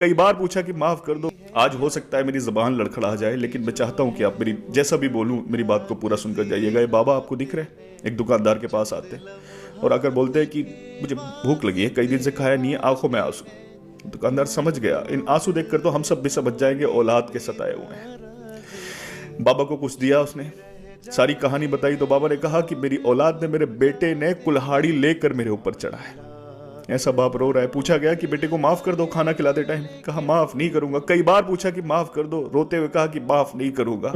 کئی بار پوچھا کہ معاف کر دو. آج ہو سکتا ہے میری زبان لڑکھڑا جائے، لیکن میں چاہتا ہوں کہ آپ میری جیسا بھی بولوں میری بات کو پورا سن کر جائیے گا. یہ بابا آپ کو دکھ رہے؟ ایک دکاندار کے پاس آتے اور آ کر بولتے ہیں کہ مجھے بھوک لگی ہے، کئی دن سے کھایا نہیں ہے، آنکھوں میں آنسو. دکاندار سمجھ گیا ان آنسو دیکھ کر تو ہم سب بھی سمجھ جائیں گے اولاد کے ستائے ہوئے ہیں. بابا کو کچھ دیا، اس نے ساری کہانی بتائی تو بابا نے کہا کہ میری اولاد نے، میرے بیٹے نے کلہاڑی لے کر میرے اوپر چڑھا ہے. ایسا باپ رو رہا ہے. پوچھا گیا کہ بیٹے کو معاف کر دو کھانا کھلاتے ٹائم، کہا معاف نہیں کروں گا. کئی بار پوچھا کہ معاف کر دو، روتے ہوئے کہا کہ معاف نہیں کروں گا.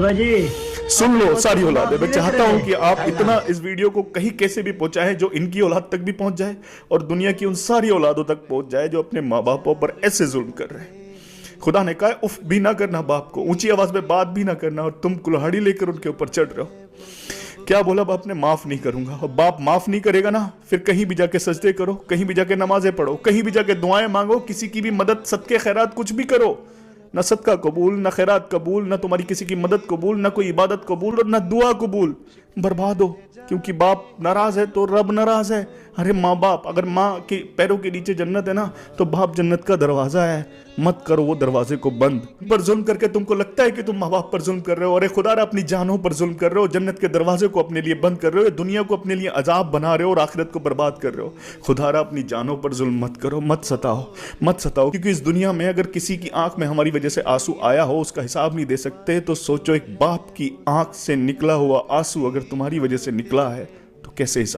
سن لو ساری اولاد ہے. میں چاہتا ہوں کہ آپ اتنا اس ویڈیو کو کہیں کیسے بھی پہنچائیں جو ان کی اولاد تک بھی پہنچ جائے اور دنیا کی ان ساری اولادوں تک پہنچ جائے جو اپنے ماں باپوں پر ایسے ظلم کر رہے ہیں. خدا نے کہا اف بھی نہ کرنا باپ کو، اونچی آواز میں بات بھی نہ کرنا، اور تم کلہاڑی لے کر ان کے اوپر چڑھ رہے ہو. کیا بولا باپ نے؟ معاف نہیں کروں گا. اور باپ معاف نہیں کرے گا نا، پھر کہیں بھی جا کے سجدے کرو، کہیں بھی جا کے نمازیں پڑھو، کہیں بھی جا کے دعائیں مانگو، کسی کی بھی مدد، صدقے خیرات کچھ بھی کرو، نہ صدقہ قبول، نہ خیرات قبول، نہ تمہاری کسی کی مدد قبول، نہ کوئی عبادت قبول، اور نہ دعا قبول. برباد ہو. کیونکہ باپ ناراض ہے تو رب ناراض ہے. ارے ماں باپ، اگر ماں کے پیروں کے نیچے جنت ہے نا تو باپ جنت کا دروازہ ہے. مت کرو وہ دروازے کو بند. پر ظلم کر کے تم کو لگتا ہے کہ تم ماں باپ پر ظلم کر رہے ہو، اور خدا را اپنی جانوں پر ظلم کر رہے ہو. جنت کے دروازے کو اپنے لیے بند کر رہے ہو، دنیا کو اپنے لیے عذاب بنا رہے ہو اور آخرت کو برباد کر رہے ہو. خدا را اپنی جانوں پر ظلم مت کرو، مت ستاؤ، مت ستاؤ. کیونکہ اس دنیا میں اگر کسی کی آنکھ میں ہماری وجہ سے آنسو آیا ہو، اس کا حساب نہیں دے سکتے، تو سوچو ایک باپ کی آنکھ سے نکلا ہوا آنسو اگر تمہاری وجہ سے نکلا ہے تو کیسے حساب